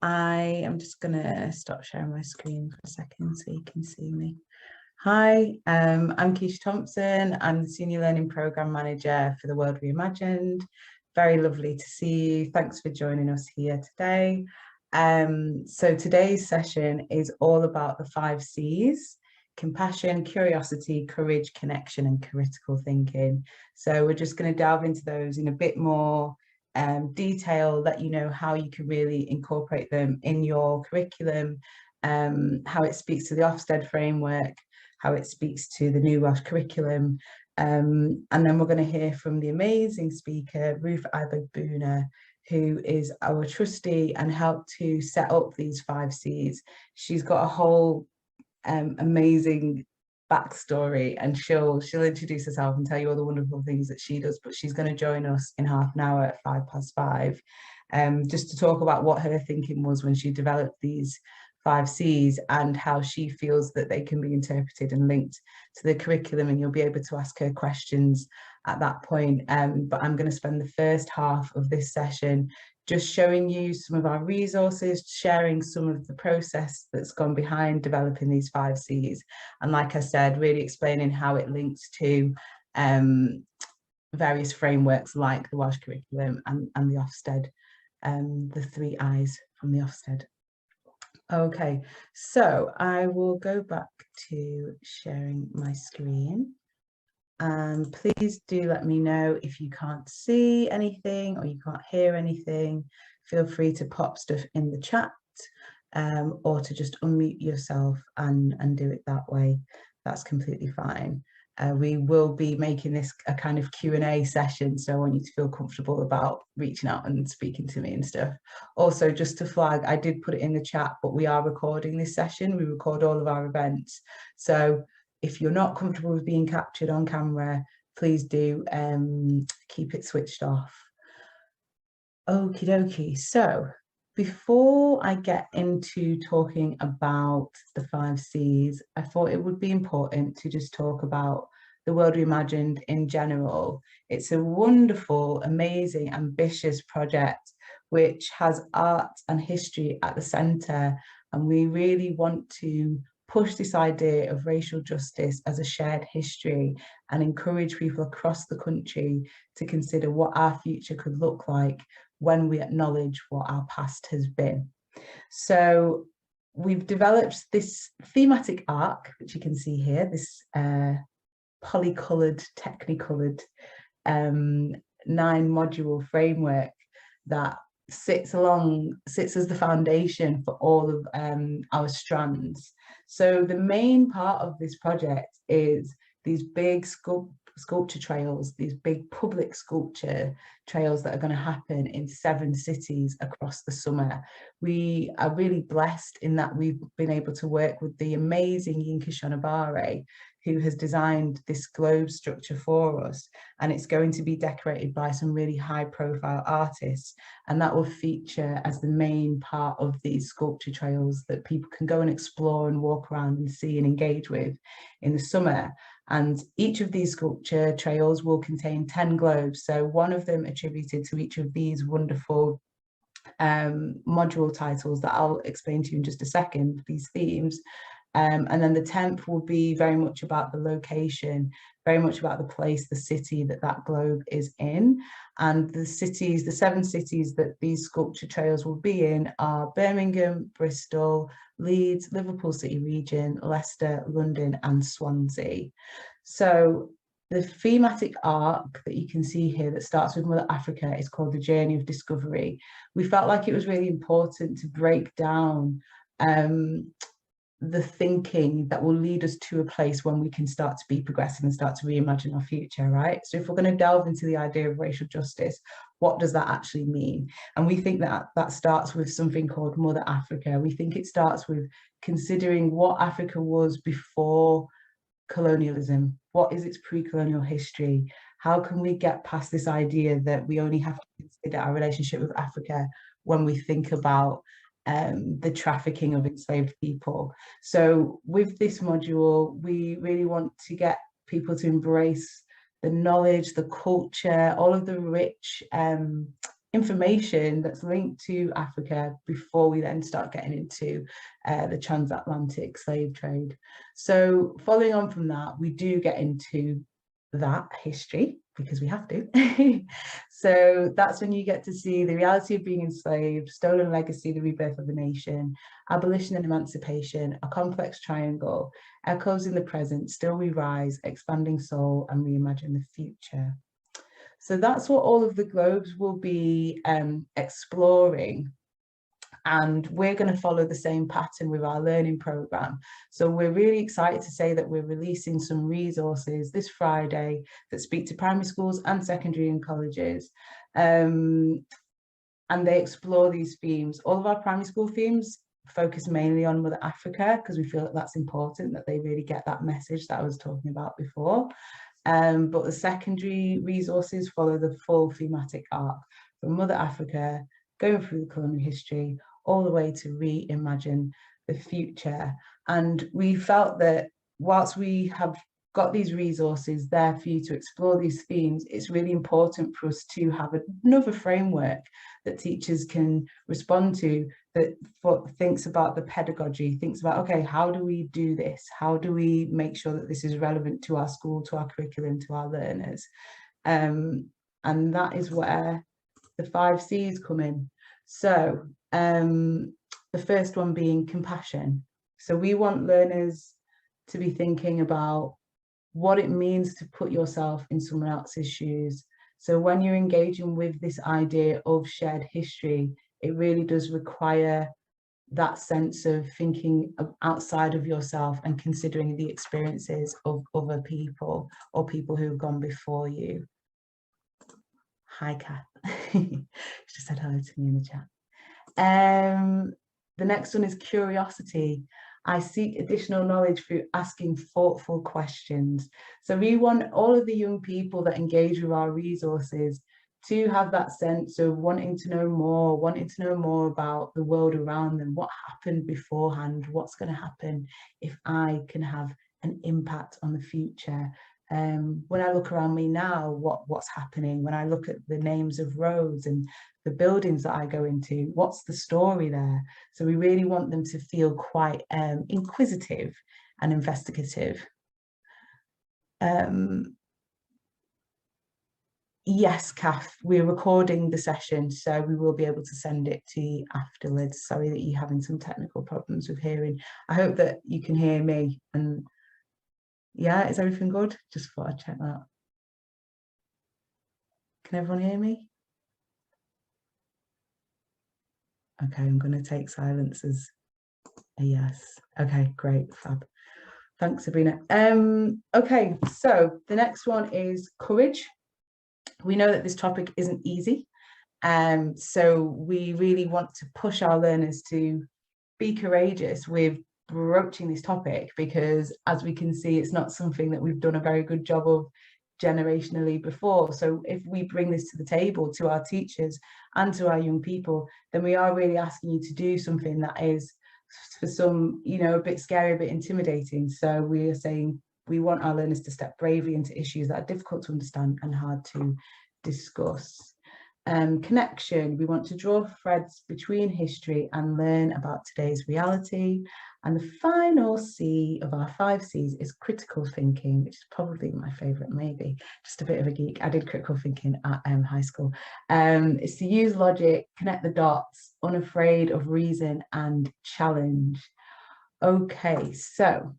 I am just going to stop sharing my screen for a second so you can see me. Hi, I'm Keisha Thompson. I'm the Senior Learning Programme Manager for the World Reimagined. Very lovely to see you. Thanks for joining us here today. So today's session is all about the 5 C's: compassion, curiosity, courage, connection, and critical thinking. So we're just going to delve into those in a bit more detail, let you know how you can really incorporate them in your curriculum, how it speaks to the Ofsted framework, how it speaks to the new Welsh curriculum. And then we're going to hear from the amazing speaker, Ruth Ibegbuna, who is our trustee and helped to set up these 5 C's. She's got a whole amazing backstory, and she'll introduce herself and tell you all the wonderful things that she does, but she's going to join us in half an hour at 5:05, just to talk about what her thinking was when she developed these 5 C's and how she feels that they can be interpreted and linked to the curriculum, and you'll be able to ask her questions at that point. But I'm going to spend the first half of this session just showing you some of our resources, sharing some of the process that's gone behind developing these 5 C's. And like I said, really explaining how it links to various frameworks like the Welsh curriculum and the Ofsted, the 3 I's from the Ofsted. Okay, so I will go back to sharing my screen. Please do let me know if you can't see anything or you can't hear anything. Feel free to pop stuff in the chat, or to just unmute yourself and do it that way. That's completely fine. We will be making this a kind of Q&A session, so I want you to feel comfortable about reaching out and speaking to me and stuff. Also, just to flag, I did put it in the chat, but we are recording this session. We record all of our events. So if you're not comfortable with being captured on camera, please do keep it switched off. Okie dokie. So before I get into talking about the 5 C's, I thought it would be important to just talk about the World Reimagined in general. It's a wonderful, amazing, ambitious project which has art and history at the centre, and we really want to push this idea of racial justice as a shared history and encourage people across the country to consider what our future could look like when we acknowledge what our past has been. So we've developed this thematic arc, which you can see here, this polycoloured, technicoloured 9-module framework that sits as the foundation for all of our strands. So the main part of this project is these big sculpture trails, these big public sculpture trails that are going to happen in 7 cities across the summer. We are really blessed in that we've been able to work with the amazing RSA, who has designed this globe structure for us, and it's going to be decorated by some really high profile artists, and that will feature as the main part of these sculpture trails that people can go and explore and walk around and see and engage with in the summer. And each of these sculpture trails will contain 10 globes, so one of them attributed to each of these wonderful module titles that I'll explain to you in just a second, these themes. And then the 10th will be very much about the location, very much about the place, the city that globe is in. And the 7 cities that these sculpture trails will be in are Birmingham, Bristol, Leeds, Liverpool City Region, Leicester, London, and Swansea. So the thematic arc that you can see here that starts with Mother Africa is called The Journey of Discovery. We felt like it was really important to break down the thinking that will lead us to a place when we can start to be progressive and start to reimagine our future, right? So if we're going to delve into the idea of racial justice, what does that actually mean? And we think that that starts with something called Mother Africa. We think it starts with considering what Africa was before colonialism. What is its pre-colonial history? How can we get past this idea that we only have to consider our relationship with Africa when we think about the trafficking of enslaved people? So with this module, we really want to get people to embrace the knowledge, the culture, all of the rich information that's linked to Africa before we then start getting into the transatlantic slave trade. So following on from that, we do get into that history because we have to. So that's when you get to see the reality of being enslaved, stolen legacy, the rebirth of the nation, abolition and emancipation, a complex triangle, echoes in the present, still we rise, expanding soul, and reimagine the future. So that's what all of the globes will be exploring. And we're going to follow the same pattern with our learning program. So we're really excited to say that we're releasing some resources this Friday that speak to primary schools and secondary and colleges. And they explore these themes. All of our primary school themes focus mainly on Mother Africa, because we feel that that's important, that they really get that message that I was talking about before. But the secondary resources follow the full thematic arc from Mother Africa, going through the colonial history, all the way to reimagine the future. And we felt that whilst we have got these resources there for you to explore these themes, it's really important for us to have another framework that teachers can respond to, that thinks about the pedagogy, thinks about, okay, how do we do this? How do we make sure that this is relevant to our school, to our curriculum, to our learners? And that is where the 5 C's come in. So the first one being compassion. So we want learners to be thinking about what it means to put yourself in someone else's shoes. So when you're engaging with this idea of shared history, it really does require that sense of thinking outside of yourself and considering the experiences of other people or people who have gone before you. Hi, Kath. She just said hello to me in the chat. The next one is curiosity. I seek additional knowledge through asking thoughtful questions. So we want all of the young people that engage with our resources to have that sense of wanting to know more about the world around them, what happened beforehand, what's going to happen if I can have an impact on the future. When I look around me now, what's happening? When I look at the names of roads and the buildings that I go into, what's the story there? So we really want them to feel quite inquisitive and investigative. Yes, Kath, we're recording the session, so we will be able to send it to you afterwards. Sorry that you're having some technical problems with hearing. I hope that you can hear me. And yeah, is everything good? Just thought I'd check that. Can everyone hear me? Okay, I'm going to take silence as a yes. Okay, great, fab. Thanks, Sabrina. Okay, so the next one is courage. We know that this topic isn't easy, so we really want to push our learners to be courageous with broaching this topic, because as we can see, it's not something that we've done a very good job of generationally before. So if we bring this to the table to our teachers and to our young people, then we are really asking you to do something that is, for some, you know, a bit scary, a bit intimidating. So we are saying we want our learners to step bravely into issues that are difficult to understand and hard to discuss. Connection, we want to draw threads between history and learn about today's reality. And the final C of our 5 C's is critical thinking, which is probably my favourite, maybe, just a bit of a geek. I did critical thinking at high school. It's to use logic, connect the dots, unafraid of reason and challenge. Okay, so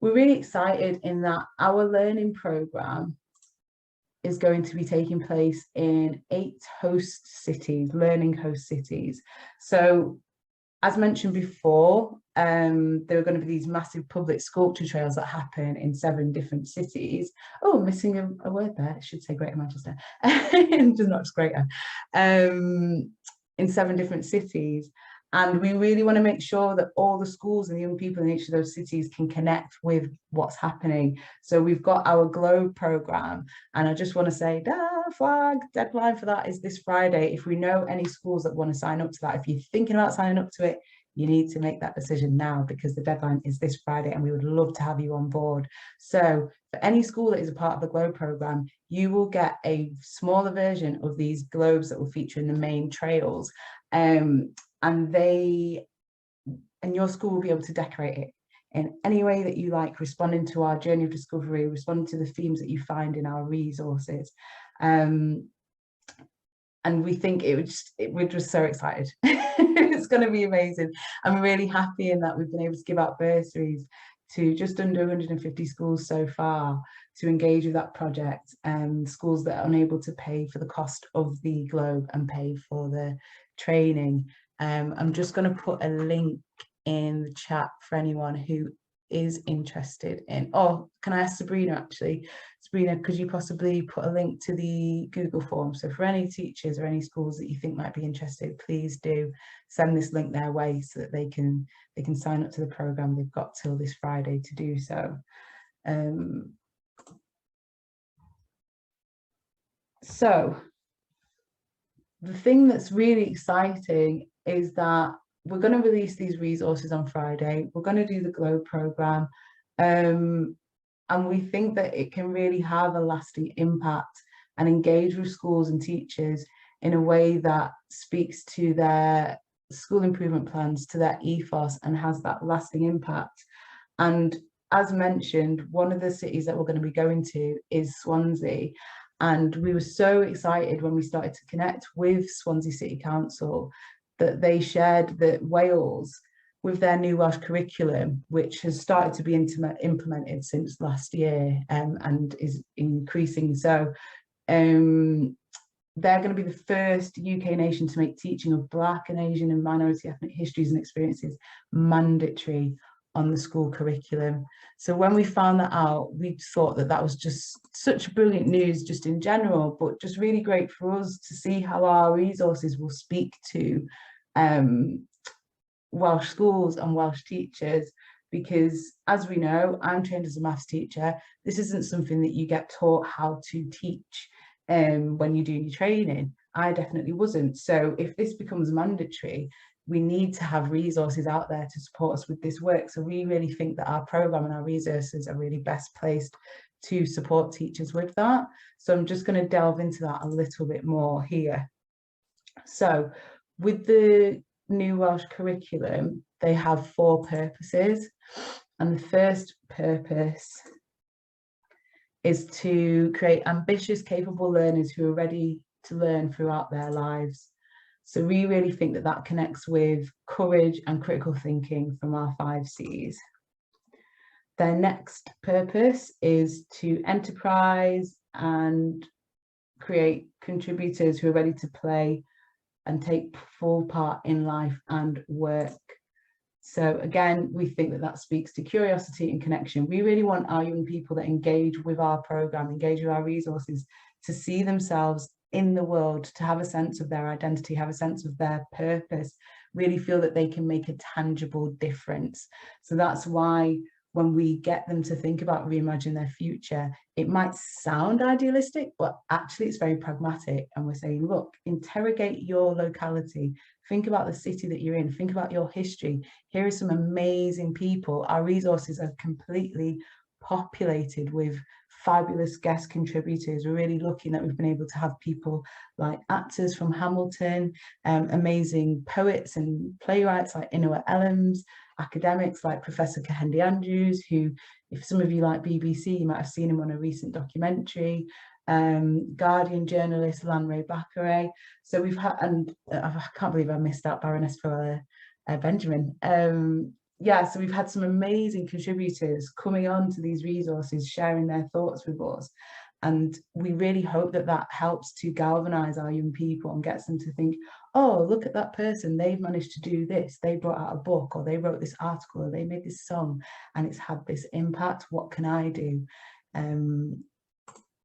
we're really excited in that our learning programme is going to be taking place in 8 host cities, learning host cities. So as mentioned before, there are going to be these massive public sculpture trails that happen in 7 different cities. Oh, missing a word there. I should say Greater Manchester, just not just Greater. In 7 different cities. And we really want to make sure that all the schools and the young people in each of those cities can connect with what's happening. So we've got our Globe programme, and I just want to say, flag deadline for that is this Friday. If we know any schools that want to sign up to that, if you're thinking about signing up to it, you need to make that decision now, because the deadline is this Friday and we would love to have you on board. So for any school that is a part of the Globe programme, you will get a smaller version of these globes that will feature in the main trails, and your school will be able to decorate it in any way that you like, responding to our journey of discovery, responding to the themes that you find in our resources. And we think we're just so excited. It's going to be amazing. I'm really happy in that we've been able to give out bursaries to just under 150 schools so far to engage with that project, and schools that are unable to pay for the cost of the globe and pay for the training. I'm just going to put a link in the chat for anyone who is interested in. Oh, can I ask Sabrina, actually? Sabrina, could you possibly put a link to the Google form? So for any teachers or any schools that you think might be interested, please do send this link their way so that they can sign up to the programme. They've got till this Friday to do so. So the thing that's really exciting is that we're going to release these resources on Friday. We're going to do the Globe programme, and we think that it can really have a lasting impact and engage with schools and teachers in a way that speaks to their school improvement plans, to their ethos, and has that lasting impact. And as mentioned, one of the cities that we're going to be going to is Swansea. And we were so excited when we started to connect with Swansea City Council that they shared that Wales, with their new Welsh curriculum, which has started to be implemented since last year, and is increasing. So they're going to be the first UK nation to make teaching of Black and Asian and minority ethnic histories and experiences mandatory on the school curriculum. So when we found that out, we thought that that was just such brilliant news just in general, but just really great for us to see how our resources will speak to Welsh schools and Welsh teachers, because as we know, I'm trained as a maths teacher. This isn't something that you get taught how to teach when you do your training. I definitely wasn't. So if this becomes mandatory, we need to have resources out there to support us with this work. So we really think that our programme and our resources are really best placed to support teachers with that. So I'm just going to delve into that a little bit more here. So with the new Welsh curriculum, they have 4 purposes. And the first purpose is to create ambitious, capable learners who are ready to learn throughout their lives. So we really think that that connects with courage and critical thinking from our 5 C's. Their next purpose is to enterprise and create contributors who are ready to play and take full part in life and work. So again, we think that that speaks to curiosity and connection. We really want our young people that engage with our programme, engage with our resources, to see themselves in the world, to have a sense of their identity, have a sense of their purpose, really feel that they can make a tangible difference. So that's why when we get them to think about reimagining their future, it might sound idealistic, but actually it's very pragmatic. And we're saying, look, interrogate your locality, think about the city that you're in, think about your history. Here are some amazing people. Our resources are completely populated with fabulous guest contributors. We're really lucky that we've been able to have people like actors from Hamilton, amazing poets and playwrights like Inua Ellams, academics like Professor Kehendi Andrews, who, if some of you like BBC, you might have seen him on a recent documentary, Guardian journalist Lanre Bakare. So we've had, and I can't believe I missed out Baroness Fowler Benjamin. Yeah, so we've had some amazing contributors coming on to these resources, sharing their thoughts with us. And we really hope that that helps to galvanise our young people and gets them to think, oh, look at that person, they've managed to do this, they brought out a book, or they wrote this article, or they made this song, and it's had this impact. What can I do?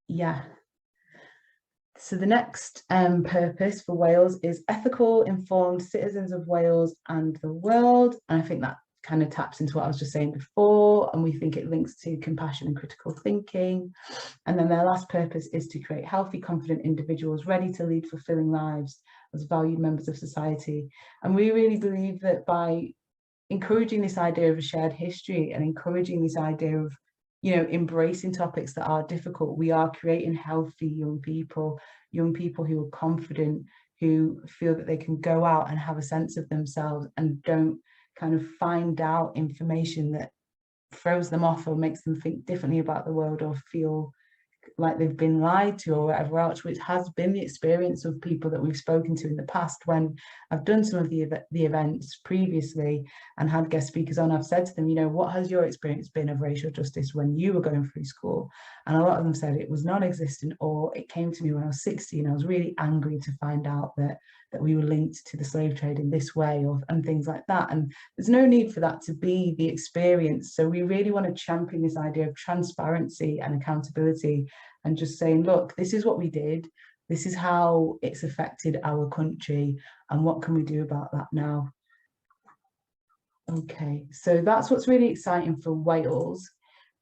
Yeah. So the next purpose for Wales is ethical, informed citizens of Wales and the world. And I think that kind of taps into what I was just saying before, and we think it links to compassion and critical thinking. And then their last purpose is to create healthy, confident individuals ready to lead fulfilling lives as valued members of society. And we really believe that by encouraging this idea of a shared history and encouraging this idea of, you know, embracing topics that are difficult, we are creating healthy young people who are confident, who feel that they can go out and have a sense of themselves and don't kind of find out information that throws them off or makes them think differently about the world or feel like they've been lied to or whatever else, which has been the experience of people that we've spoken to in the past. When I've done some of the events previously and had guest speakers on, I've said to them, you know, what has your experience been of racial justice when you were going through school? And a lot of them said it was non-existent, or it came to me when I was 16. I was really angry to find out that we were linked to the slave trade in this way, and things like that. And there's no need for that to be the experience. So we really want to champion this idea of transparency and accountability, and just saying, look, this is what we did, this is how it's affected our country, and what can we do about that now? Okay, so that's what's really exciting for Wales.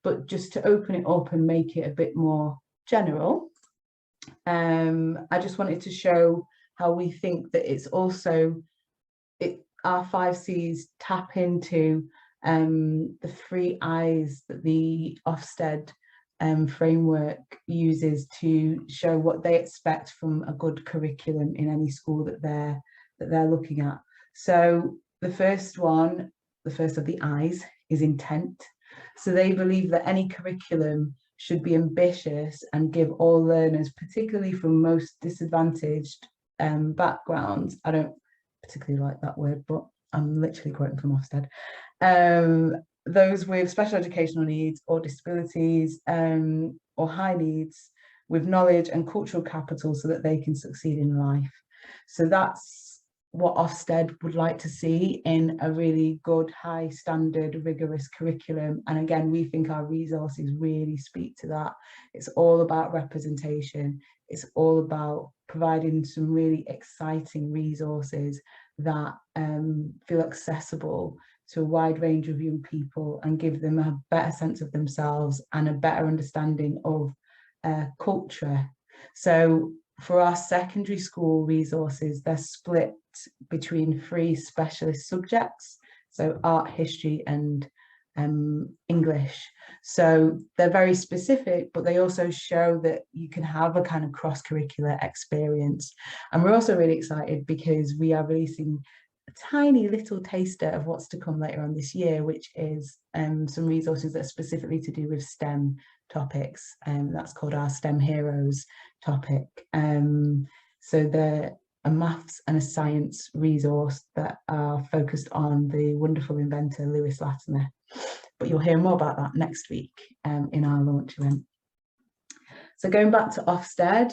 But just to open it up and make it a bit more general, I just wanted to show how we think that it's also, our 5 C's tap into the 3 I's that the Ofsted framework uses to show what they expect from a good curriculum in any school that they're looking at. So the first one, the first of the I's, is intent. So they believe that any curriculum should be ambitious and give all learners, particularly from most disadvantaged backgrounds, I don't particularly like that word, but I'm literally quoting from Ofsted, those with special educational needs or disabilities or high needs, with knowledge and cultural capital so that they can succeed in life. So that's what Ofsted would like to see in a really good, high standard, rigorous curriculum. And again, we think our resources really speak to that. It's all about representation. It's all about providing some really exciting resources that feel accessible to a wide range of young people and give them a better sense of themselves and a better understanding of culture. So for our secondary school resources, they're split between 3 specialist subjects, so art, history and English. So they're very specific, but they also show that you can have a kind of cross-curricular experience. And we're also really excited because we are releasing a tiny little taster of what's to come later on this year, which is some resources that are specifically to do with STEM topics, and that's called our STEM Heroes topic. So they're a maths and a science resource that are focused on the wonderful inventor Lewis Latimer. But you'll hear more about that next week in our launch event. So going back to Ofsted,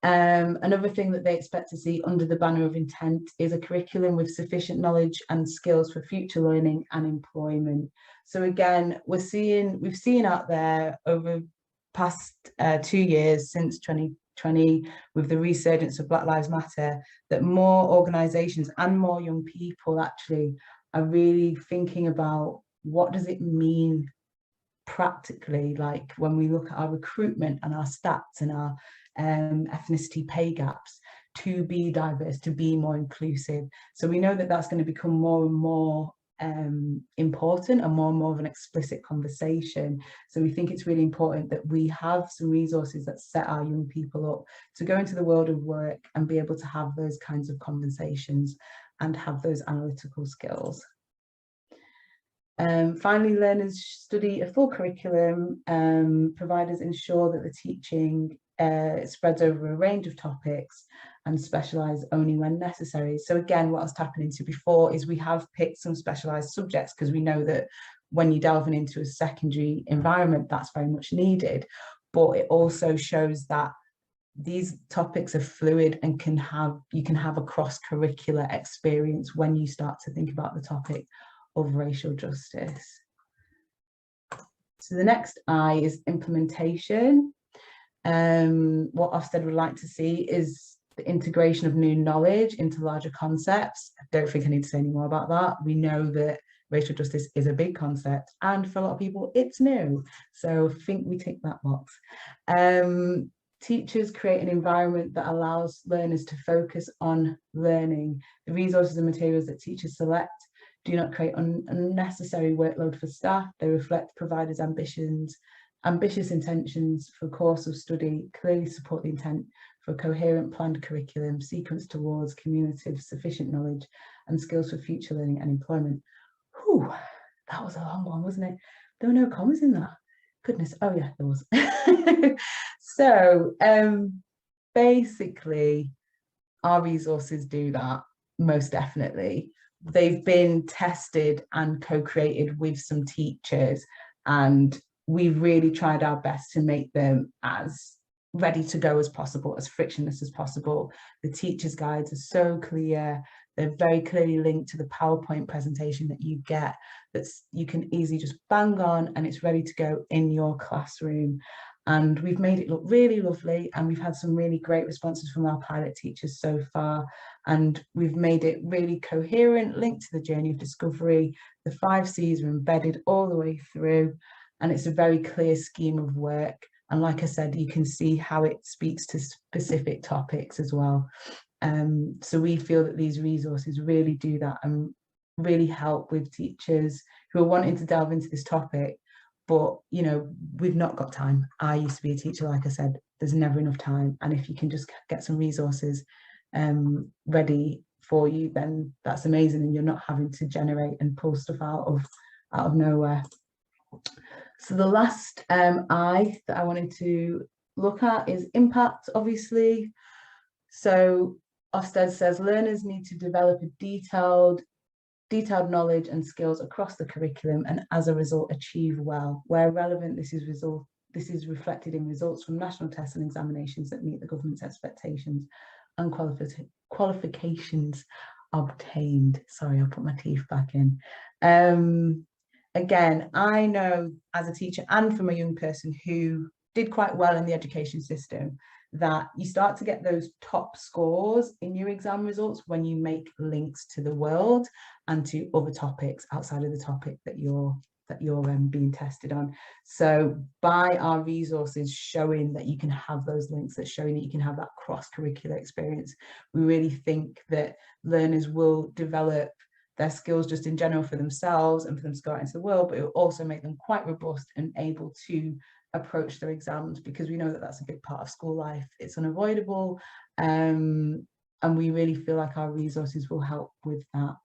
another thing that they expect to see under the banner of intent is a curriculum with sufficient knowledge and skills for future learning and employment. So again, we've seen out there over past 2 years since 2020, with the resurgence of Black Lives Matter, that more organisations and more young people actually are really thinking about what does it mean practically, like when we look at our recruitment and our stats and our ethnicity pay gaps, to be diverse, to be more inclusive. So we know that that's going to become more and more important and more of an explicit conversation. So we think it's really important that we have some resources that set our young people up to go into the world of work and be able to have those kinds of conversations and have those analytical skills. Finally, learners study a full curriculum. Providers ensure that the teaching spreads over a range of topics and specialise only when necessary. So again, what I was tapping into before is we have picked some specialised subjects because we know that when you're delving into a secondary environment, that's very much needed. But it also shows that these topics are fluid and you can have a cross-curricular experience when you start to think about the topic of racial justice. So the next I is implementation. What Ofsted would like to see is the integration of new knowledge into larger concepts. I don't think I need to say any more about that. We know that racial justice is a big concept, and for a lot of people it's new. So I think we tick that box. Teachers create an environment that allows learners to focus on learning. The resources and materials that teachers select do not create unnecessary workload for staff. They reflect providers' ambitious intentions for course of study, clearly support the intent for a coherent planned curriculum, sequence towards cumulative sufficient knowledge and skills for future learning and employment. Whew, that was a long one, wasn't it? There were no commas in that. Goodness, oh yeah, there was. So basically, our resources do that, most definitely. They've been tested and co-created with some teachers, and we've really tried our best to make them as ready to go as possible, as frictionless as possible. The teachers' guides are so clear. They're very clearly linked to the PowerPoint presentation that you get, that you can easily just bang on and it's ready to go in your classroom. And we've made it look really lovely, and we've had some really great responses from our pilot teachers so far. And we've made it really coherent, linked to the journey of discovery. The 5 C's are embedded all the way through, and it's a very clear scheme of work. And like I said, you can see how it speaks to specific topics as well. So we feel that these resources really do that and really help with teachers who are wanting to delve into this topic. But, you know, we've not got time. I used to be a teacher, like I said, there's never enough time. And if you can just get some resources ready for you, then that's amazing. And you're not having to generate and pull stuff out of nowhere. So the last I that I wanted to look at is impact, obviously. So Ofsted says learners need to develop a detailed knowledge and skills across the curriculum, and as a result achieve well. Where relevant, this is reflected in results from national tests and examinations that meet the government's expectations and qualifications obtained. Sorry, I'll put my teeth back in. Again, I know as a teacher and from a young person who did quite well in the education system, that you start to get those top scores in your exam results when you make links to the world and to other topics outside of the topic that you're being tested on. So by our resources showing that you can have those links, that showing that you can have that cross-curricular experience, we really think that learners will develop their skills just in general for themselves and for them to go out into the world, but it will also make them quite robust and able to approach their exams, because we know that that's a big part of school life. It's unavoidable, and we really feel like our resources will help with that.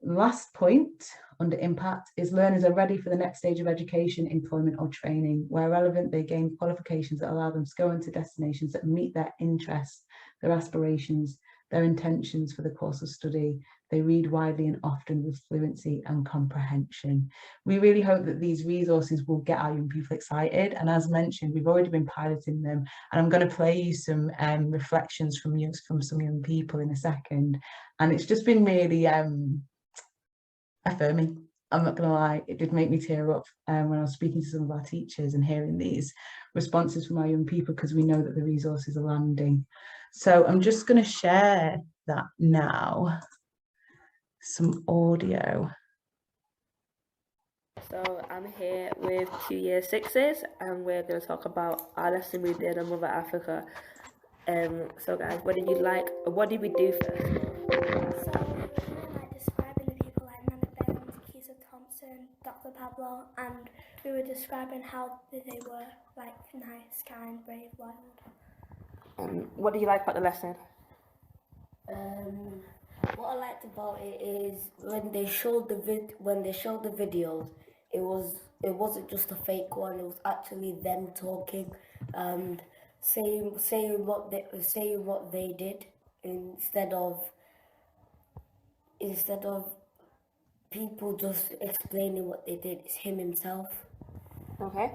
Last point under impact is learners are ready for the next stage of education, employment or training. Where relevant, they gain qualifications that allow them to go into destinations that meet their interests, their aspirations, their intentions for the course of study. They read widely and often with fluency and comprehension. We really hope that these resources will get our young people excited. And as mentioned, we've already been piloting them. And I'm going to play you some reflections from some young people in a second. And it's just been really affirming. I'm not going to lie, it did make me tear up when I was speaking to some of our teachers and hearing these responses from our young people, because we know that the resources are landing. So I'm just going to share that now. Some audio. So I'm here with 2 year 6s, and we're going to talk about our lesson we did on Mother Africa. So guys, what did we do first? So we were describing the people like Embedding, Keisha, Thompson, Dr. Pablo, and we were describing how they were like nice, kind, brave, wild. What do you like about the lesson? What I liked about it is when they showed the videos, it wasn't just a fake one. It was actually them talking and saying what they did instead of people just explaining what they did. It's him himself. Okay.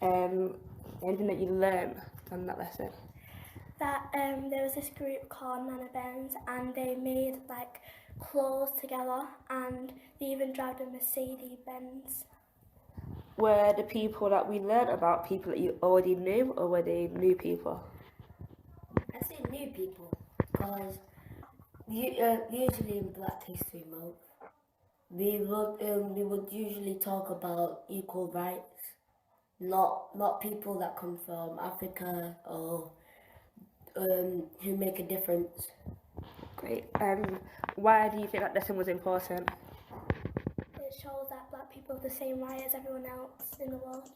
Anything that you learned from that lesson? That there was this group called Nana Benz, and they made like clothes together, and they even drive a Mercedes Benz. Were the people that we learned about people that you already knew, or were they new people? I say new people because usually in Black History Month we would usually talk about equal rights, not people that come from Africa or who make a difference. Great. Why do you think that lesson was important? It shows that black people have the same right as everyone else in the world.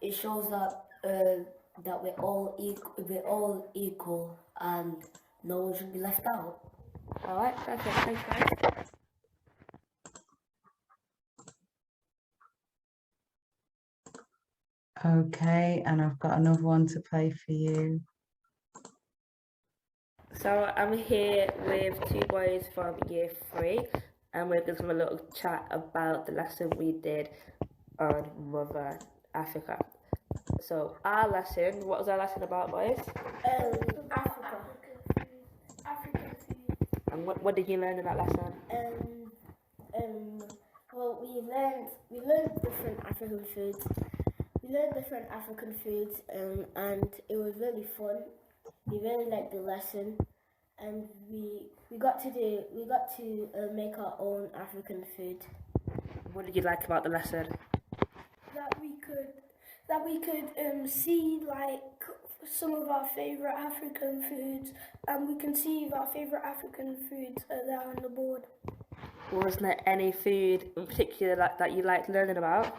It shows that that we're all equal and no one should be left out. All right, perfect. Thanks, guys. Okay, and I've got another one to play for you. So I'm here with two boys from year 3, and we're going to have a little chat about the lesson we did on Mother Africa. So our lesson, what was our lesson about, boys? Africa. African food. And what did you learn in that lesson? Well, we learned different African foods. We learned different African foods, and it was really fun. We really liked the lesson, and we got to make our own African food. What did you like about the lesson? That we could see like some of our favourite African foods, and we can see if our favourite African foods are there on the board. Wasn't there any food in particular that you liked learning about?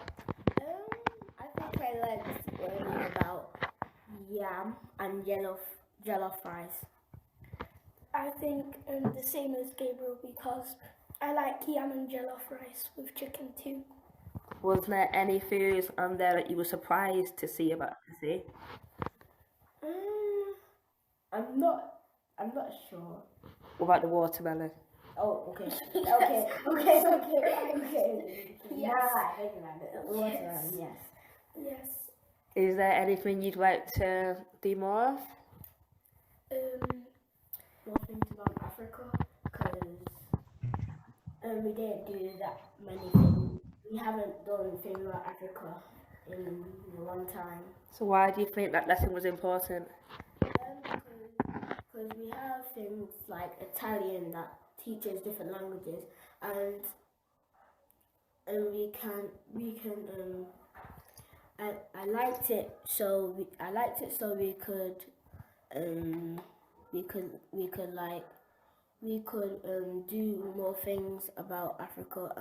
I think I liked learning about yam and jollof rice. I think the same as Gabriel, because I like yam and jollof rice with chicken too. Wasn't there any foods on there that you were surprised to see? I'm not sure. What about the watermelon? Oh, okay. Yes. Watermelon, yes. Yes. Is there anything you'd like to do more of? More things about Africa, because we didn't do that many things. We haven't done things about Africa in a long time. So why do you think that lesson was important? Because we have things like Italian that teaches different languages, and we can I liked it so we could do more things about Africa,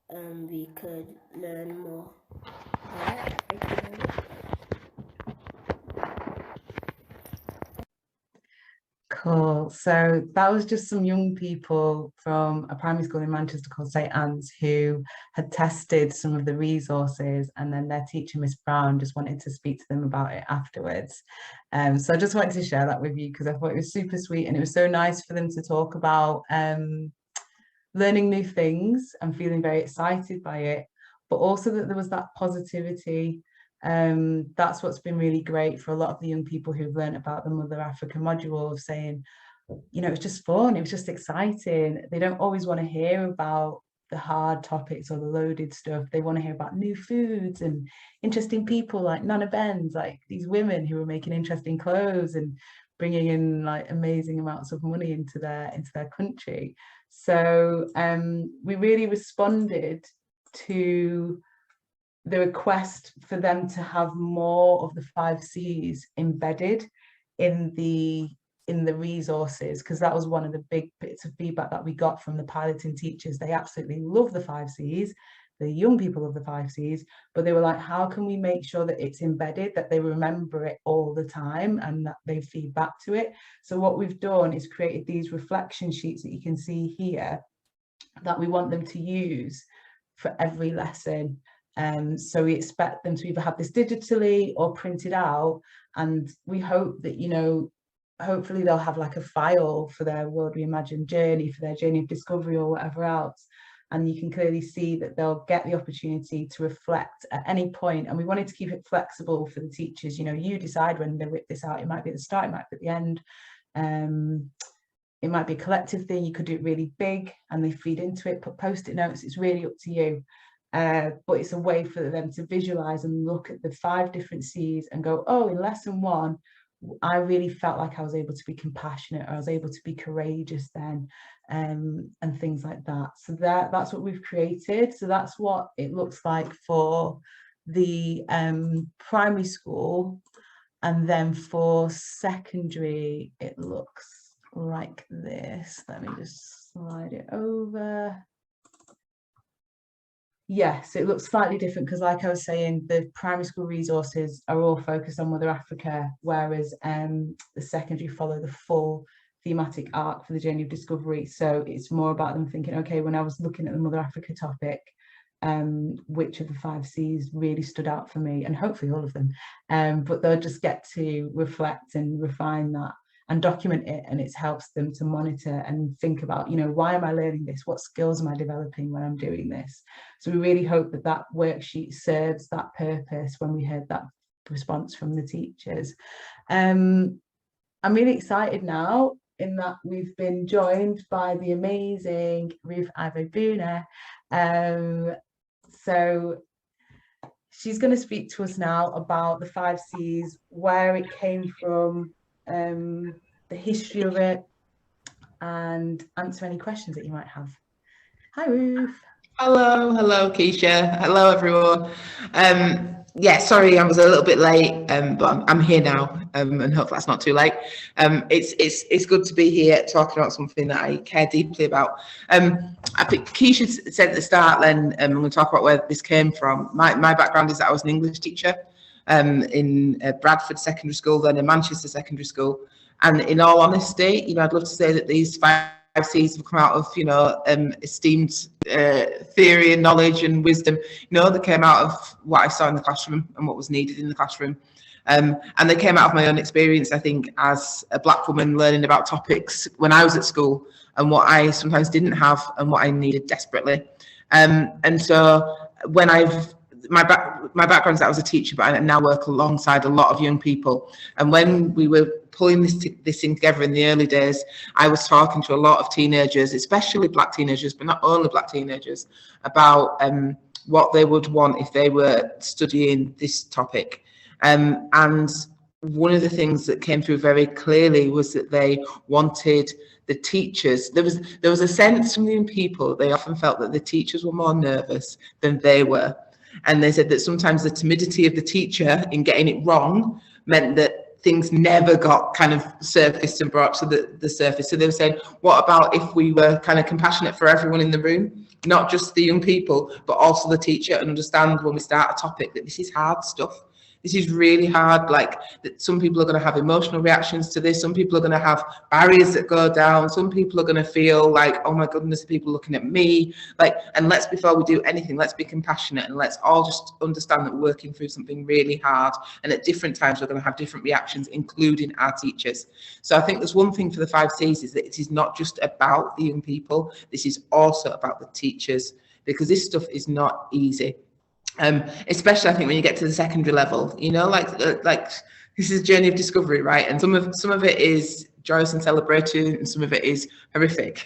and we could learn more. Alright, thank you. Cool. So that was just some young people from a primary school in Manchester called St Anne's who had tested some of the resources, and then their teacher, Miss Brown, just wanted to speak to them about it afterwards. So I just wanted to share that with you because I thought it was super sweet, and it was so nice for them to talk about learning new things and feeling very excited by it, but also that there was that positivity. That's what's been really great for a lot of the young people who've learned about the Mother Africa module, of saying, you know, it was just fun, it was just exciting. They don't always want to hear about the hard topics or the loaded stuff. They want to hear about new foods and interesting people like Nana Benz, like these women who are making interesting clothes and bringing in like amazing amounts of money into their country. So we really responded to the request for them to have more of the 5 C's embedded in the resources, because that was one of the big bits of feedback that we got from the piloting teachers. They absolutely love the 5 C's, the young people of the 5 C's, but they were like, how can we make sure that it's embedded, that they remember it all the time and that they feed back to it? So what we've done is created these reflection sheets that you can see here that we want them to use for every lesson. So we expect them to either have this digitally or printed out, and we hope that, you know, hopefully they'll have like a file for their World Reimagined journey, for their journey of discovery or whatever else. And you can clearly see that they'll get the opportunity to reflect at any point. And we wanted to keep it flexible for the teachers. You know, you decide when they whip this out. It might be at the start, it might be at the end. It might be a collective thing. You could do it really big and they feed into it, put post-it notes. It's really up to you. But it's a way for them to visualize and look at the 5 different C's and go, oh, in lesson 1, I really felt like I was able to be compassionate, I was able to be courageous then, and things like that. So that's what we've created. So that's what it looks like for the primary school. And then for secondary, it looks like this. Let me just slide it over. Yes, it looks slightly different because, like I was saying, the primary school resources are all focused on Mother Africa, whereas the secondary follow the full thematic arc for the journey of discovery. So it's more about them thinking, okay, when I was looking at the Mother Africa topic, which of the 5 C's really stood out for me, and hopefully all of them, but they'll just get to reflect and refine that and document it, and it helps them to monitor and think about, why am I learning this? What skills am I developing when I'm doing this? So we really hope that that worksheet serves that purpose when we heard that response from the teachers. I'm really excited now in that we've been joined by the amazing Ruth Ibegbuna. So she's going to speak to us now about the 5 C's, where it came from, the history of it, and answer any questions that you might have. Hi, Ruth. Hello, Keisha. Hello, everyone. Yeah, sorry, I was a little bit late, but I'm here now, and hopefully that's not too late. It's good to be here talking about something that I care deeply about. I think Keisha said at the start, then I'm going to talk about where this came from. My background is that I was an English teacher in Bradford Secondary School, then in Manchester Secondary School. And in all honesty, I'd love to say that these 5 C's have come out of, esteemed theory and knowledge and wisdom. They came out of what I saw in the classroom and what was needed in the classroom. And they came out of my own experience, I think, as a Black woman learning about topics when I was at school and what I sometimes didn't have and what I needed desperately. And so when my background is that I was a teacher, but I now work alongside a lot of young people. And when we were pulling this thing together in the early days, I was talking to a lot of teenagers, especially Black teenagers, but not only Black teenagers, about what they would want if they were studying this topic. And one of the things that came through very clearly was that they wanted the teachers. There was a sense from the young people, they often felt that the teachers were more nervous than they were. And they said that sometimes the timidity of the teacher in getting it wrong meant that things never got kind of surfaced and brought to the surface. So they were saying, what about if we were kind of compassionate for everyone in the room, not just the young people, but also the teacher, and understand when we start a topic that this is hard stuff. This is really hard, like that some people are going to have emotional reactions to this. Some people are going to have barriers that go down. Some people are going to feel like, oh my goodness, people looking at me. And before we do anything, let's be compassionate and let's all just understand that we're working through something really hard. And at different times, we're going to have different reactions, including our teachers. So I think there's one thing for the 5 C's is that it is not just about the young people. This is also about the teachers, because this stuff is not easy. Especially I think when you get to the secondary level, like this is a journey of discovery, right? And some of it is joyous and celebratory, and some of it is horrific.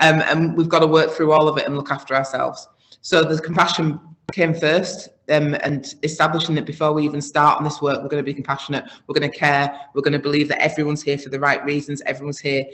And we've got to work through all of it and look after ourselves. So the compassion came first, and establishing that before we even start on this work, we're going to be compassionate, we're going to care, we're going to believe that everyone's here for the right reasons, everyone's here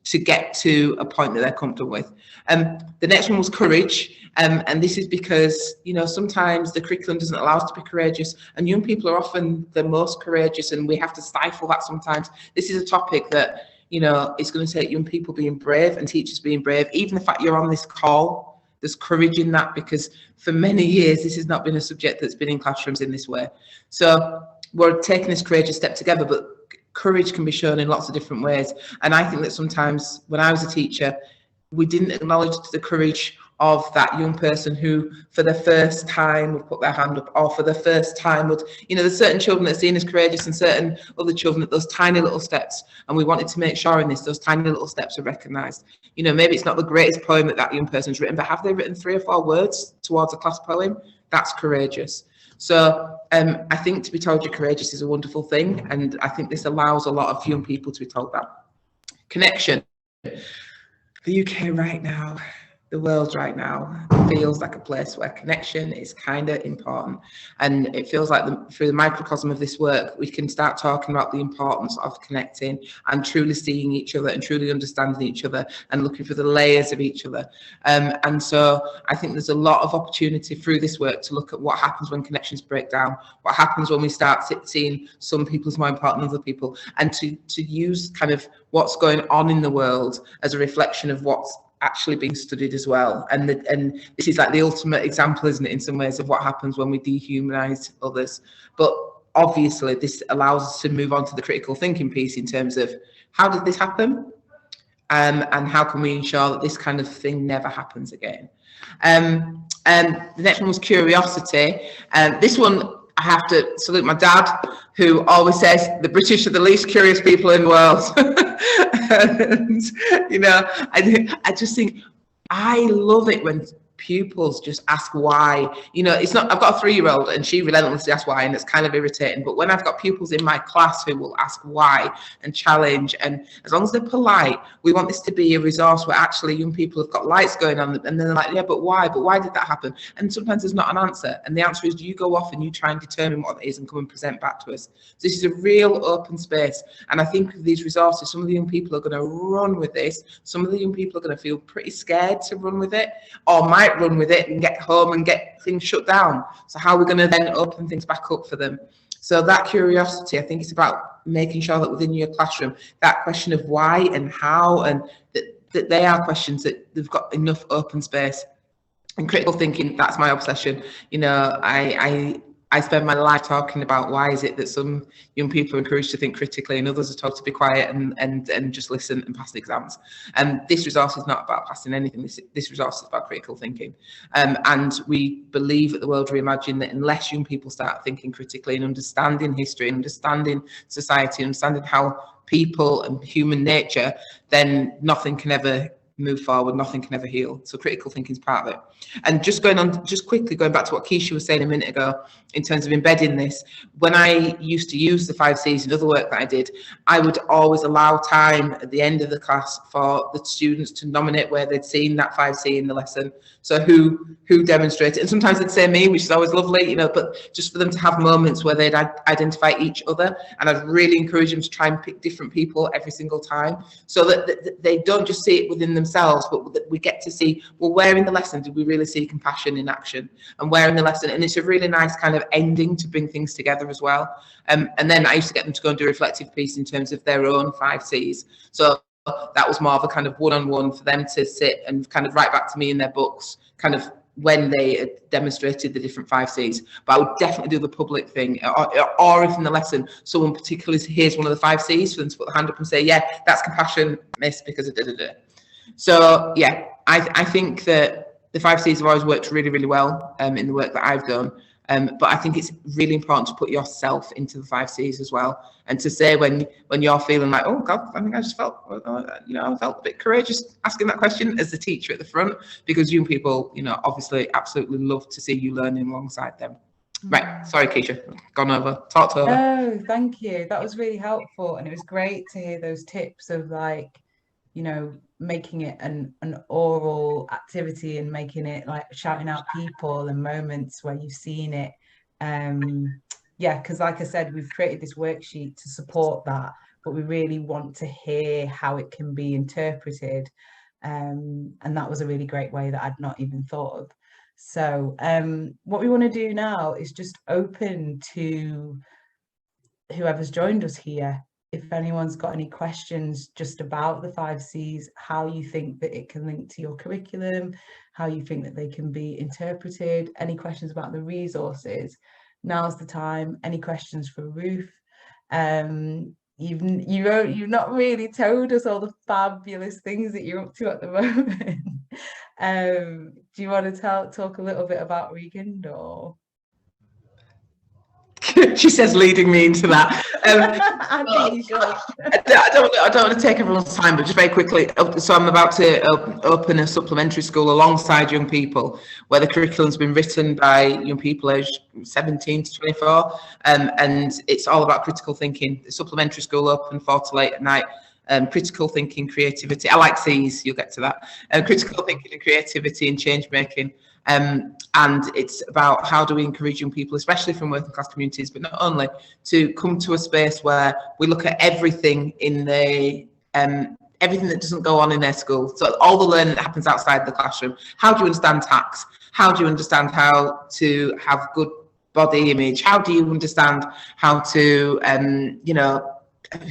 to get to a point that they're comfortable with. The next one was courage, and this is because, sometimes the curriculum doesn't allow us to be courageous, and young people are often the most courageous, and we have to stifle that sometimes. This is a topic that, it's going to take young people being brave and teachers being brave. Even the fact you're on this call, there's courage in that, because for many years this has not been a subject that's been in classrooms in this way. So we're taking this courageous step together, but courage can be shown in lots of different ways. And I think that sometimes when I was a teacher, we didn't acknowledge the courage of that young person who for the first time would put their hand up, or for the first time would, there's certain children that are seen as courageous and certain other children that those tiny little steps, and we wanted to make sure in this, those tiny little steps are recognised. Maybe it's not the greatest poem that young person's written, but have they written 3 or 4 words towards a class poem? That's courageous. So I think to be told you're courageous is a wonderful thing, and I think this allows a lot of young people to be told that. Connection. The UK right now, the world right now feels like a place where connection is kind of important, and it feels like through the microcosm of this work we can start talking about the importance of connecting and truly seeing each other and truly understanding each other and looking for the layers of each other. And so I think there's a lot of opportunity through this work to look at what happens when connections break down, what happens when we start seeing some people as more important than other people, and to use kind of what's going on in the world as a reflection of what's actually being studied as well. And this is like the ultimate example, isn't it, in some ways, of what happens when we dehumanize others. But obviously this allows us to move on to the critical thinking piece in terms of how did this happen, and how can we ensure that this kind of thing never happens again. And the next one was curiosity, and this one I have to salute my dad, who always says the British are the least curious people in the world. And, you know, I just think I love it when pupils just ask why. You know, it's not, I've got a 3-year-old and she relentlessly asks why, and it's kind of irritating. But when I've got pupils in my class who will ask why and challenge, and as long as they're polite, we want this to be a resource where actually young people have got lights going on, and they're like, yeah, but why? But why did that happen? And sometimes there's not an answer. And the answer is you go off and you try and determine what it is and come and present back to us. So this is a real open space. And I think with these resources, some of the young people are going to run with this. Some of the young people are going to feel pretty scared to run with it, or might run with it and get home and get things shut down. So how are we going to then open things back up for them? So that curiosity, I think it's about making sure that within your classroom, that question of why and how, and that they are questions that they've got enough open space. And critical thinking, that's my obsession. You know, I spend my life talking about why is it that some young people are encouraged to think critically and others are told to be quiet and just listen and pass the exams. And this resource is not about passing anything. This resource is about critical thinking. And we believe at the World Reimagined that unless young people start thinking critically and understanding history and understanding society, understanding how people and human nature, then nothing can ever move forward, nothing can ever heal. So critical thinking is part of it. And just quickly going back to what Keisha was saying a minute ago, in terms of embedding this, when I used to use the 5 C's and other work that I did, I would always allow time at the end of the class for the students to nominate where they'd seen that 5C in the lesson. So who demonstrated, and sometimes they'd say me, which is always lovely, you know, but just for them to have moments where they'd identify each other. And I'd really encourage them to try and pick different people every single time, so that they don't just see it within themselves, but that we get to see, well, where in the lesson did we really see compassion in action, and where in the lesson, and it's a really nice kind of ending to bring things together as well. And then I used to get them to go and do a reflective piece in terms of their own 5 C's. So that was more of a kind of one-on-one for them to sit and kind of write back to me in their books, kind of when they had demonstrated the different 5 C's. But I would definitely do the public thing, or if in the lesson someone particularly hears one of the 5 C's, for them to put the hand up and say, yeah, that's compassion, miss, because of da-da-da. So yeah, I think that the 5 C's have always worked really, really well in the work that I've done. But I think it's really important to put yourself into the 5 C's as well, and to say when you're feeling like, oh God, I think I just felt, you know, I felt a bit courageous asking that question as the teacher at the front, because young people, you know, obviously absolutely love to see you learning alongside them. Right, sorry Keisha, gone over, talked over. Oh, thank you. That was really helpful, and it was great to hear those tips of, like, you know, making it an oral activity and making it like shouting out people and moments where you've seen it. Yeah, because like I said, we've created this worksheet to support that, but we really want to hear how it can be interpreted. And that was a really great way that I'd not even thought of. So what we want to do now is just open to whoever's joined us here. If anyone's got any questions just about the 5 C's, how you think that it can link to your curriculum, how you think that they can be interpreted, any questions about the resources, now's the time. Any questions for Ruth? You've not really told us all the fabulous things that you're up to at the moment. Do you want to talk a little bit about Rekindle? She says, leading me into that. I think you should. I don't want to take everyone's time, but just very quickly. So I'm about to open a supplementary school alongside young people, where the curriculum's been written by young people aged 17 to 24, and it's all about critical thinking. The supplementary school open 4 to 8 at night. critical thinking, creativity. I like C's, you'll get to that. Critical thinking and creativity and change making. And it's about how do we encourage young people, especially from working class communities, but not only, to come to a space where we look at everything in the everything that doesn't go on in their school. So all the learning that happens outside the classroom. How do you understand tax? How do you understand how to have good body image? How do you understand how to, you know,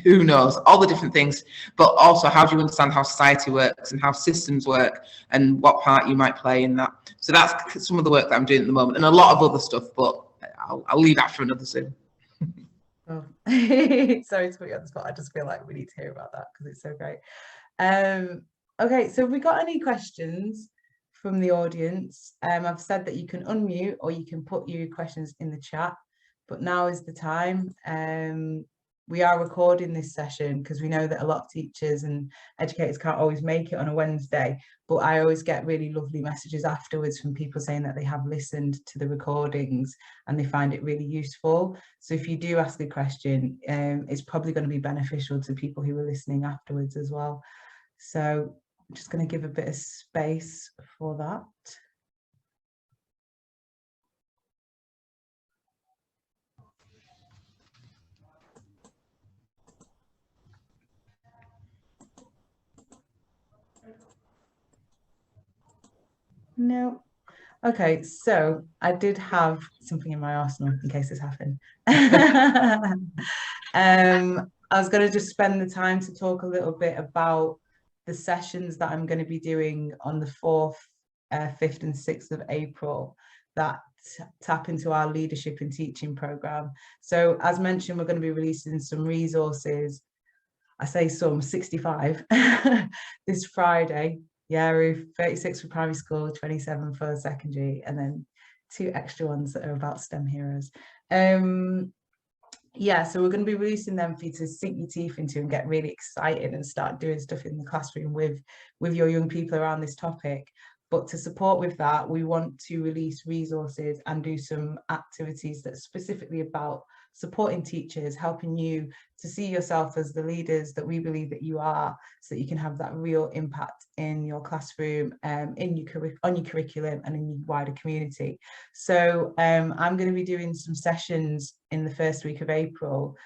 who knows, all the different things, but also how do you understand how society works and how systems work and what part you might play in that. So that's some of the work that I'm doing at the moment, and a lot of other stuff, but I'll leave that for another Zoom. Oh. Sorry to put you on the spot. I just feel like we need to hear about that because it's so great. Okay, so have we got any questions from the audience? I've said that you can unmute or you can put your questions in the chat, but now is the time. We are recording this session because we know that a lot of teachers and educators can't always make it on a Wednesday, but I always get really lovely messages afterwards from people saying that they have listened to the recordings and they find it really useful. So if you do ask a question, it's probably going to be beneficial to people who are listening afterwards as well. So I'm just going to give a bit of space for that. No. Okay, so I did have something in my arsenal in case this happened. I was going to just spend the time to talk a little bit about the sessions that I'm going to be doing on the 4th, 5th and 6th of April that tap into our leadership and teaching programme. So as mentioned, we're going to be releasing some resources. I say some, 65 this Friday. Yeah, Ruth, 36 for primary school, 27 for secondary, and then 2 extra ones that are about STEM heroes. Yeah, so we're going to be releasing them for you to sink your teeth into and get really excited and start doing stuff in the classroom with your young people around this topic. But to support with that, we want to release resources and do some activities that's specifically about supporting teachers, helping you to see yourself as the leaders that we believe that you are, so that you can have that real impact in your classroom, on your curriculum and in your wider community. So I'm going to be doing some sessions in the first week of April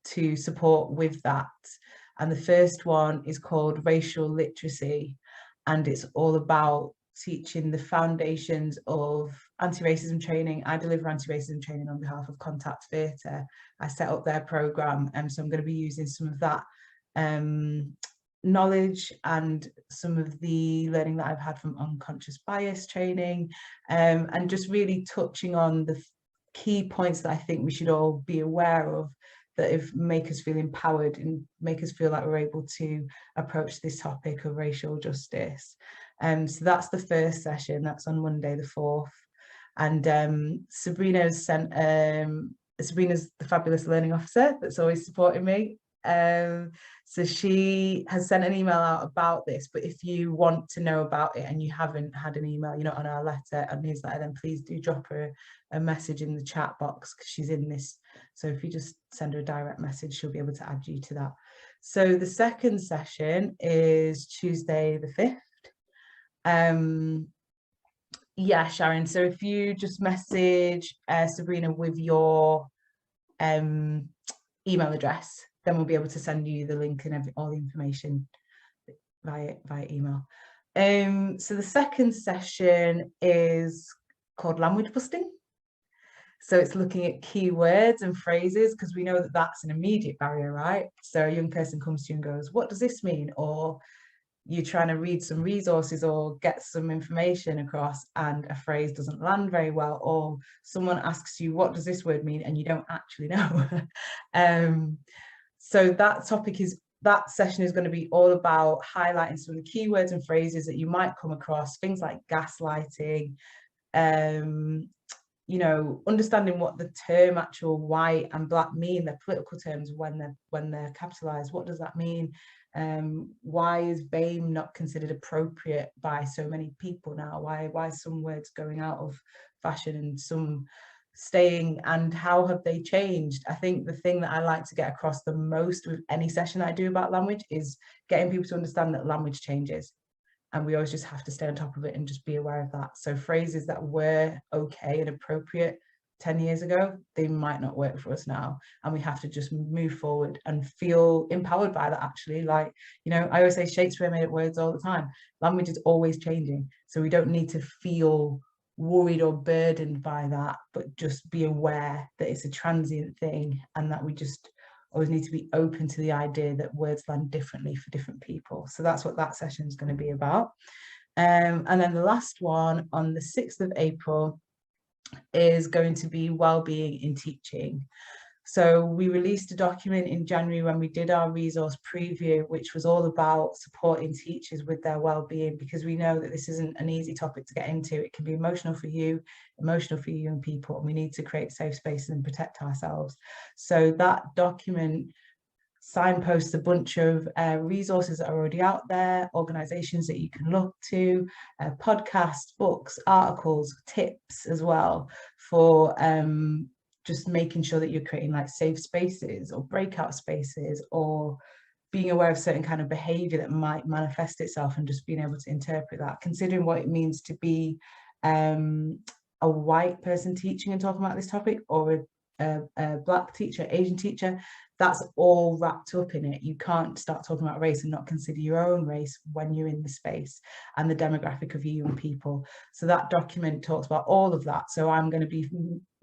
to support with that. And the first one is called Racial Literacy, and it's all about teaching the foundations of anti-racism training. I deliver anti-racism training on behalf of Contact Theatre. I set up their programme, and so I'm going to be using some of that knowledge and some of the learning that I've had from unconscious bias training, and just really touching on the key points that I think we should all be aware of that make us feel empowered and make us feel like we're able to approach this topic of racial justice. So that's the first session. That's on Monday the 4th. And Sabrina's the fabulous learning officer that's always supporting me. So she has sent an email out about this, but if you want to know about it and you haven't had an email, you're not on our letter and newsletter, then please do drop her a message in the chat box because she's in this. So if you just send her a direct message, she'll be able to add you to that. So the second session is Tuesday the 5th. Yeah, Sharon, so if you just message Sabrina with your email address, then we'll be able to send you the link and all the information via email. So the second session is called Language Busting. So it's looking at keywords and phrases, because we know that that's an immediate barrier, right? So a young person comes to you and goes, what does this mean? Or you're trying to read some resources or get some information across and a phrase doesn't land very well, or someone asks you, what does this word mean? And you don't actually know. So that session is going to be all about highlighting some of the keywords and phrases that you might come across, things like gaslighting, you know, understanding what the term actual white and black mean, they're political terms when they're capitalized. What does that mean? Why is BAME not considered appropriate by so many people now? Why is some words going out of fashion and some staying, and how have they changed? I think the thing that I like to get across the most with any session I do about language is getting people to understand that language changes, and we always just have to stay on top of it and just be aware of that. So phrases that were okay and appropriate 10 years ago, they might not work for us now, and we have to just move forward and feel empowered by that. Actually, like, you know, I always say Shakespeare made up words all the time. Language is always changing, so we don't need to feel worried or burdened by that, but just be aware that it's a transient thing, and that we just always need to be open to the idea that words land differently for different people. So that's what that session is going to be about. And then the last one on the 6th of April is going to be well-being in teaching. So we released a document in January when we did our resource preview, which was all about supporting teachers with their well-being, because we know that this isn't an easy topic to get into. It can be emotional for you, emotional for young people, and we need to create safe spaces and protect ourselves. So that document signposts a bunch of resources that are already out there, organisations that you can look to, podcasts, books, articles, tips as well for just making sure that you're creating like safe spaces or breakout spaces, or being aware of certain kind of behaviour that might manifest itself, and just being able to interpret that, considering what it means to be a white person teaching and talking about this topic, or a Black teacher, Asian teacher. That's all wrapped up in it. You can't start talking about race and not consider your own race when you're in the space and the demographic of you young people. So that document talks about all of that. So I'm going to be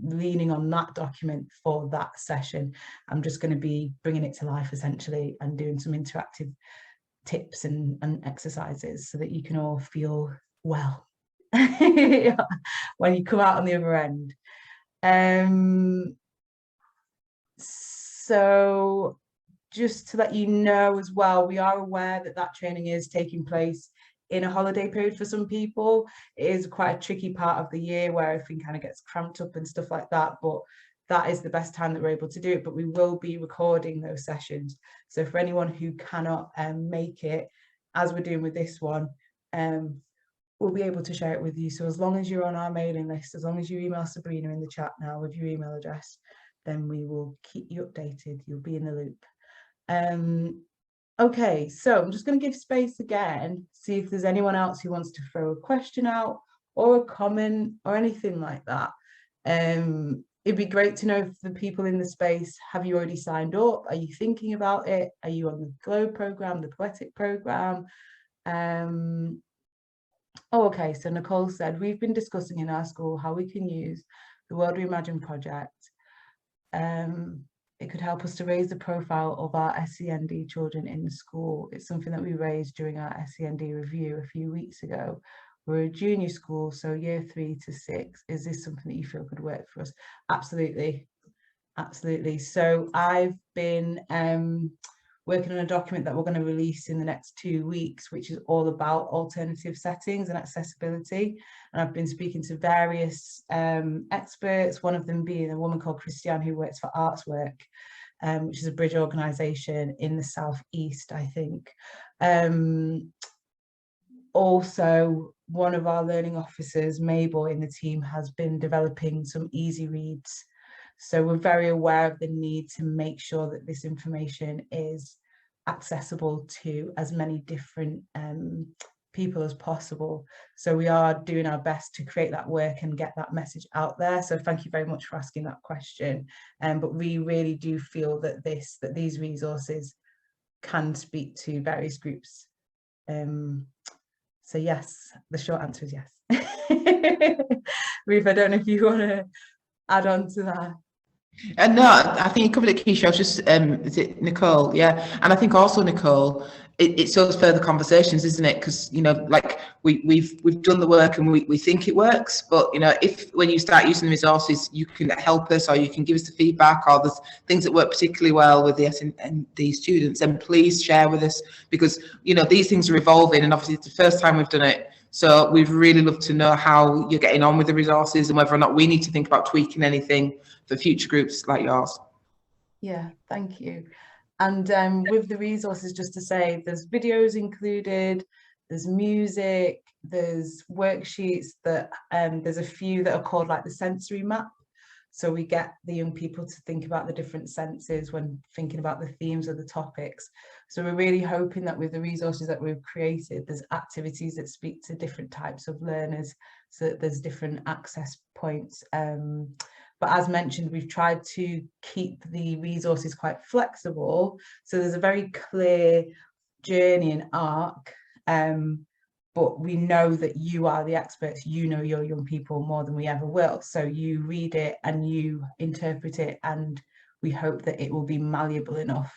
leaning on that document for that session. I'm just going to be bringing it to life essentially, and doing some interactive tips and exercises so that you can all feel well when you come out on the other end. So just to let you know as well, we are aware that that training is taking place in a holiday period for some people. It is quite a tricky part of the year where everything kind of gets cramped up and stuff like that, but that is the best time that we're able to do it. But we will be recording those sessions. So for anyone who cannot make it, as we're doing with this one, we'll be able to share it with you. So as long as you're on our mailing list, as long as you email Sabrina in the chat now with your email address, then we will keep you updated. You'll be in the loop. Okay, so I'm just going to give space again, see if there's anyone else who wants to throw a question out or a comment or anything like that. It'd be great to know if the people in the space, have you already signed up? Are you thinking about it? Are you on the Globe programme, the Poetic programme? Oh, okay, so Nicole said, we've been discussing in our school how we can use the World Reimagined project. It could help us to raise the profile of our SEND children in the school. It's something that we raised during our SEND review a few weeks ago. We're a junior school, so year 3 to 6. Is this something that you feel could work for us? Absolutely, absolutely. So I've been working on a document that we're going to release in the next 2 weeks, which is all about alternative settings and accessibility. And I've been speaking to various experts, one of them being a woman called Christiane who works for Artswork, which is a bridge organisation in the southeast, I think. Also, one of our learning officers, Mabel, in the team has been developing some easy reads. So we're very aware of the need to make sure that this information is accessible to as many different people as possible. So we are doing our best to create that work and get that message out there. So thank you very much for asking that question. But we really do feel that these resources can speak to various groups. So yes, the short answer is yes. Ruth, I don't know if you want to add on to that. No, I think you covered it, Keisha. I was just, is it Nicole? Yeah. And I think also, Nicole, it's those further conversations, isn't it? Because, you know, like we've done the work and we think it works, but, you know, if when you start using the resources, you can help us, or you can give us the feedback, or there's things that work particularly well with the SEND students, and please share with us, because, you know, these things are evolving, and obviously it's the first time we've done it. So we'd really love to know how you're getting on with the resources, and whether or not we need to think about tweaking anything for future groups like yours. Yeah, thank you. And with the resources, just to say, there's videos included, there's music, there's worksheets that there's a few that are called like the sensory map. So we get the young people to think about the different senses when thinking about the themes of the topics. So we're really hoping that with the resources that we've created, there's activities that speak to different types of learners, so that there's different access points. But as mentioned, we've tried to keep the resources quite flexible. So there's a very clear journey and arc. But we know that you are the experts, you know your young people more than we ever will. So you read it and you interpret it, and we hope that it will be malleable enough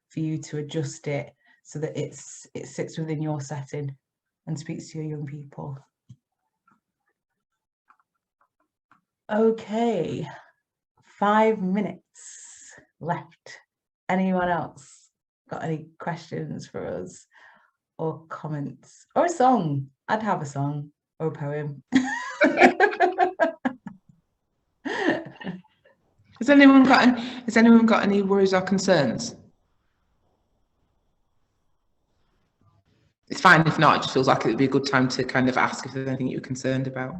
for you to adjust it so that it sits within your setting and speaks to your young people. Okay, 5 minutes left. Anyone else got any questions for us? Or comments, or a song? I'd have a song or a poem. Has anyone got any worries or concerns? It's fine if not. It just feels like it would be a good time to kind of ask if there's anything you're concerned about.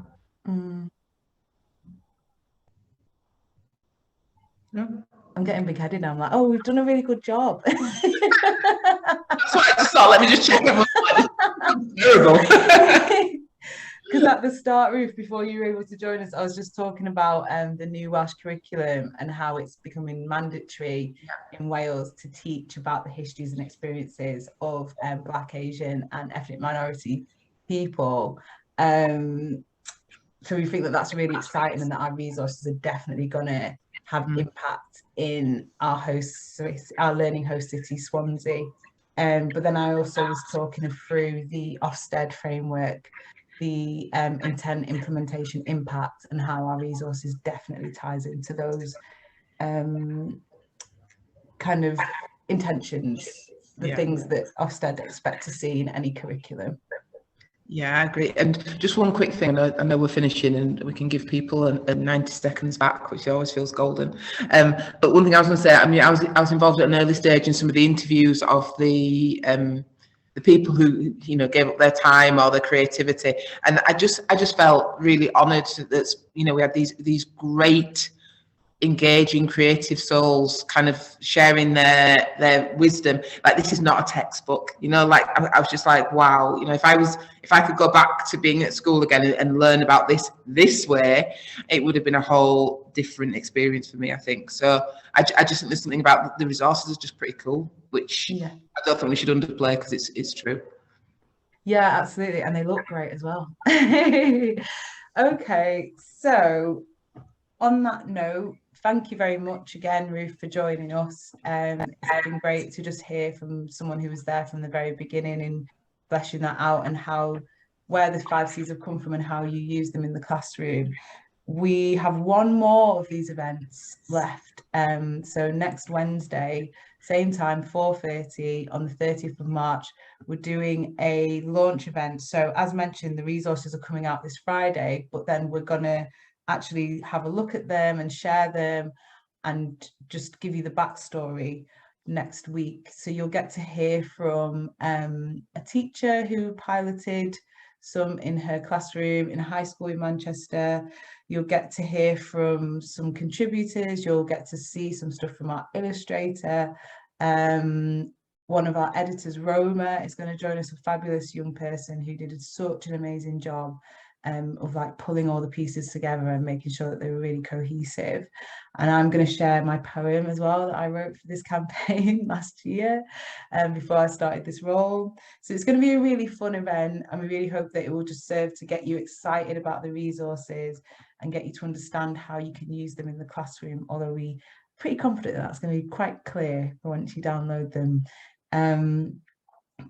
No? I'm getting big-headed now. I'm like, oh, we've done a really good job. That's why I just thought, let me just check everyone's terrible. Because at the start, Ruth, before you were able to join us, I was just talking about the new Welsh curriculum and how it's becoming mandatory in Wales to teach about the histories and experiences of Black, Asian and ethnic minority people. So we think that that's really exciting, and that our resources are definitely going to have impact in our learning host city, Swansea. But then I also was talking through the Ofsted framework, the intent, implementation, impact, and how our resources definitely ties into those kind of intentions, the things that Ofsted expect to see in any curriculum. Yeah, I agree. And just one quick thing, I know we're finishing and we can give people a 90 seconds back, which always feels golden. But one thing I was going to say, I mean, I was involved at an early stage in some of the interviews of the people who, you know, gave up their time or their creativity, and I just felt really honoured that, you know, we had these great, engaging, creative souls kind of sharing their wisdom. Like, this is not a textbook, you know, like I was just like, wow, you know, if I could go back to being at school again and learn about this way, it would have been a whole different experience for me, I think. So I just think there's something about the resources is just pretty cool, which I don't think we should underplay, because it's true. Yeah, absolutely. And they look great as well. Okay, so on that note, thank you very much again, Ruth, for joining us. It's been great to just hear from someone who was there from the very beginning and fleshing that out, and where the 5 C's have come from and how you use them in the classroom. We have one more of these events left. So next Wednesday, same time, 4:30 on the 30th of March, we're doing a launch event. So as mentioned, the resources are coming out this Friday, but then we're going to actually have a look at them and share them and just give you the backstory next week. So you'll get to hear from a teacher who piloted some in her classroom in a high school in Manchester. You'll get to hear from some contributors. You'll get to see some stuff from our illustrator. One of our editors, Roma, is going to join us, a fabulous young person who did such an amazing job of like pulling all the pieces together and making sure that they were really cohesive. And I'm going to share my poem as well that I wrote for this campaign last year before I started this role. So it's going to be a really fun event, and we really hope that it will just serve to get you excited about the resources and get you to understand how you can use them in the classroom, although we're pretty confident that that's going to be quite clear once you download them.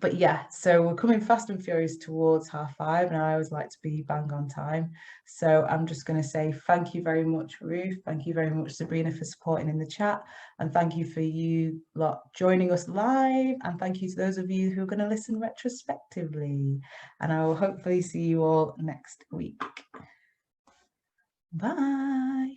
But yeah, so we're coming fast and furious towards 5:30, and I always like to be bang on time. So I'm just going to say thank you very much, Ruth. Thank you very much, Sabrina, for supporting in the chat. And thank you for you lot joining us live. And thank you to those of you who are going to listen retrospectively. And I will hopefully see you all next week. Bye.